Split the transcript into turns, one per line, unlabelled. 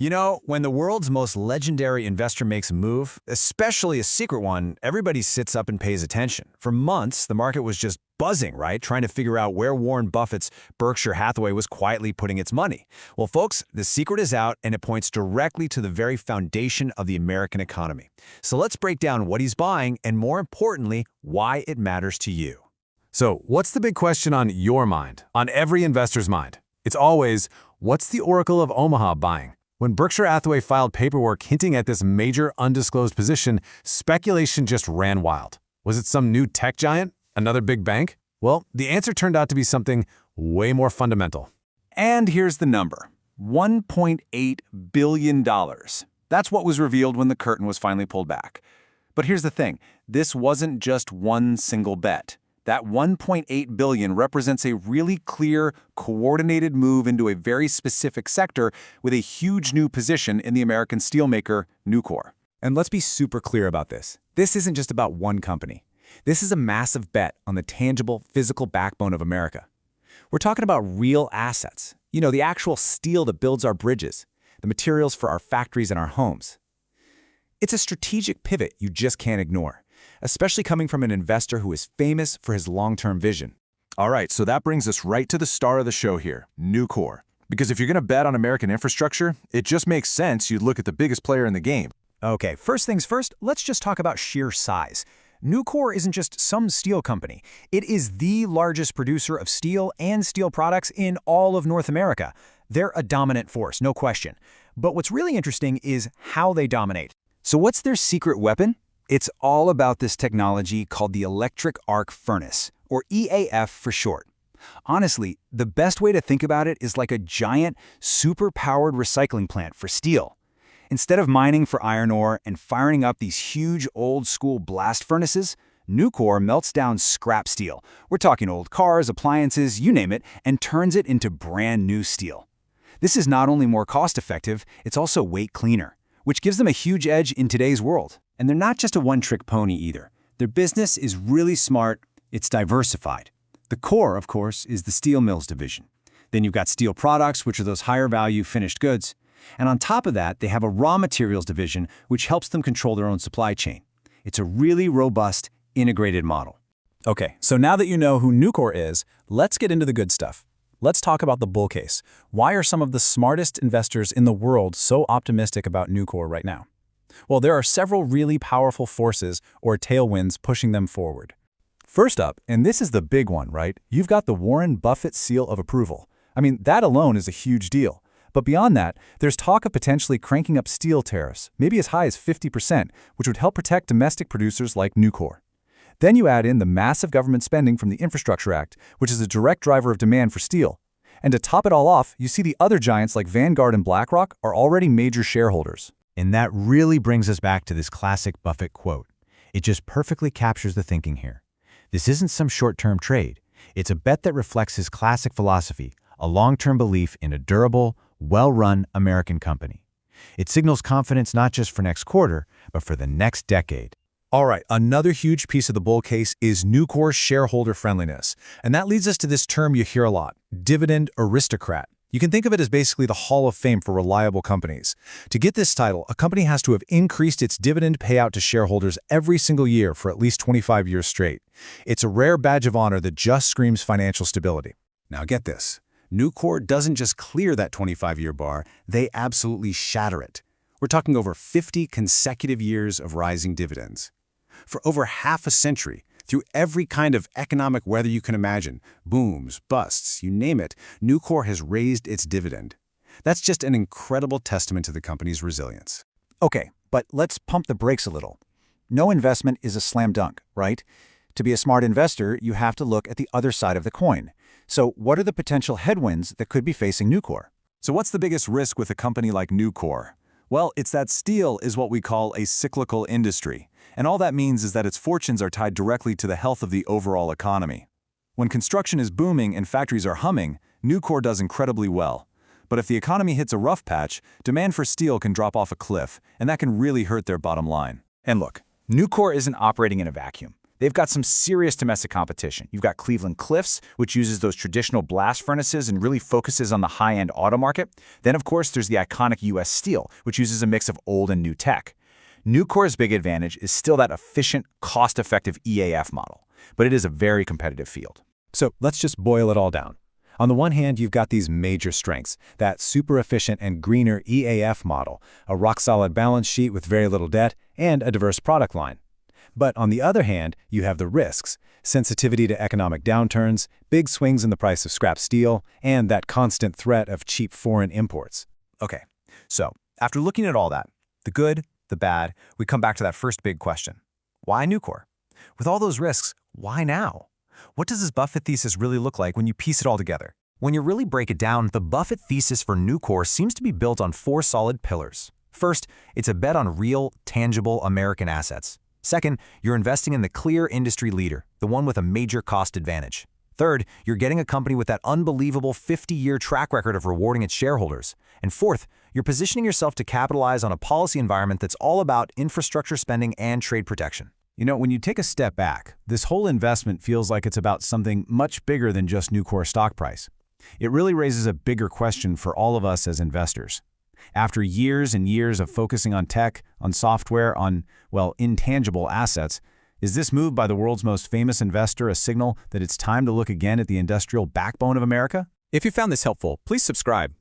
You know, when the world's most legendary investor makes a move, especially a secret one, everybody sits up and pays attention. For months, the market was just buzzing, right? Trying to figure out where Warren Buffett's Berkshire Hathaway was quietly putting its money. Well, folks, the secret is out, and it points directly to the very foundation of the American economy. So let's break down what he's buying and, more importantly, why it matters to you.
So, what's the big question on your mind, on every investor's mind? It's always, what's the Oracle of Omaha buying? When Berkshire Hathaway filed paperwork hinting at this major undisclosed position, speculation just ran wild. Was it some new tech giant? Another big bank? Well, the answer turned out to be something way more fundamental.
And here's the number, $1.8 billion. That's what was revealed when the curtain was finally pulled back. But here's the thing, this wasn't just one single bet. That $1.8 billion represents a really clear, coordinated move into a very specific sector with a huge new position in the American steelmaker, NUCOR.
And let's be super clear about this. This isn't just about one company. This is a massive bet on the tangible, physical backbone of America. We're talking about real assets. You know, the actual steel that builds our bridges, the materials for our factories and our homes. It's a strategic pivot you just can't ignore, especially coming from an investor who is famous for his long-term vision.
All right, so that brings us right to the star of the show here, NUCOR. Because if you're going to bet on American infrastructure, it just makes sense you'd look at the biggest player in the game.
Okay, first things first, let's just talk about sheer size. NUCOR isn't just some steel company. It is the largest producer of steel and steel products in all of North America. They're a dominant force, no question. But what's really interesting is how they dominate.
So what's their secret weapon? It's all about this technology called the electric arc furnace, or EAF for short. Honestly, the best way to think about it is like a giant, super-powered recycling plant for steel. Instead of mining for iron ore and firing up these huge old-school blast furnaces, NUCOR melts down scrap steel. We're talking old cars, appliances, you name it, and turns it into brand new steel. This is not only more cost-effective, it's also weight cleaner, which gives them a huge edge in today's world. And they're not just a one-trick pony either. Their business is really smart, it's diversified. The core, of course, is the steel mills division. Then you've got steel products, which are those higher-value finished goods. And on top of that, they have a raw materials division, which helps them control their own supply chain. It's a really robust, integrated model.
Okay, so now that you know who NUCOR is, let's get into the good stuff. Let's talk about the bull case. Why are some of the smartest investors in the world so optimistic about NUCOR right now? Well, there are several really powerful forces or tailwinds pushing them forward. First up, and this is the big one, right? You've got the Warren Buffett seal of approval. I mean, that alone is a huge deal. But beyond that, there's talk of potentially cranking up steel tariffs, maybe as high as 50%, which would help protect domestic producers like NUCOR. Then you add in the massive government spending from the Infrastructure Act, which is a direct driver of demand for steel. And to top it all off, you see the other giants like Vanguard and BlackRock are already major shareholders.
And that really brings us back to this classic Buffett quote. It just perfectly captures the thinking here. This isn't some short-term trade. It's a bet that reflects his classic philosophy, a long-term belief in a durable, well-run American company. It signals confidence not just for next quarter, but for the next decade.
All right, another huge piece of the bull case is NUCOR's shareholder friendliness. And that leads us to this term you hear a lot, dividend aristocrat. You can think of it as basically the Hall of Fame for reliable companies. To get this title, a company has to have increased its dividend payout to shareholders every single year for at least 25 years straight. It's a rare badge of honor that just screams financial stability.
Now get this. NUCOR doesn't just clear that 25-year bar, they absolutely shatter it. We're talking over 50 consecutive years of rising dividends. For over half a century, through every kind of economic weather you can imagine, booms, busts, you name it, NUCOR has raised its dividend. That's just an incredible testament to the company's resilience.
Okay, but let's pump the brakes a little. No investment is a slam dunk, right? To be a smart investor, you have to look at the other side of the coin. So what are the potential headwinds that could be facing NUCOR?
So what's the biggest risk with a company like NUCOR? Well, it's that steel is what we call a cyclical industry. And all that means is that its fortunes are tied directly to the health of the overall economy. When construction is booming and factories are humming, NUCOR does incredibly well. But if the economy hits a rough patch, demand for steel can drop off a cliff, and that can really hurt their bottom line.
And look, NUCOR isn't operating in a vacuum.
They've got some serious domestic competition. You've got Cleveland-Cliffs, which uses those traditional blast furnaces and really focuses on the high-end auto market. Then, of course, there's the iconic U.S. Steel, which uses a mix of old and new tech. NUCOR's big advantage is still that efficient, cost-effective EAF model, but it is a very competitive field.
So let's just boil it all down. On the one hand, you've got these major strengths, that super efficient and greener EAF model, a rock-solid balance sheet with very little debt, and a diverse product line. But on the other hand, you have the risks, sensitivity to economic downturns, big swings in the price of scrap steel, and that constant threat of cheap foreign imports.
Okay, so after looking at all that, the good, the bad, we come back to that first big question. Why NUCOR? With all those risks, why now? What does this Buffett thesis really look like when you piece it all together? When you really break it down, the Buffett thesis for NUCOR seems to be built on 4 solid pillars. First, it's a bet on real, tangible American assets. Second, you're investing in the clear industry leader, the one with a major cost advantage. Third, you're getting a company with that unbelievable 50-year track record of rewarding its shareholders. And fourth, you're positioning yourself to capitalize on a policy environment that's all about infrastructure spending and trade protection.
You know, when you take a step back, this whole investment feels like it's about something much bigger than just NUCOR stock price. It really raises a bigger question for all of us as investors. After years and years of focusing on tech, on software, on, well, intangible assets, is this move by the world's most famous investor a signal that it's time to look again at the industrial backbone of America?
If you found this helpful, please subscribe.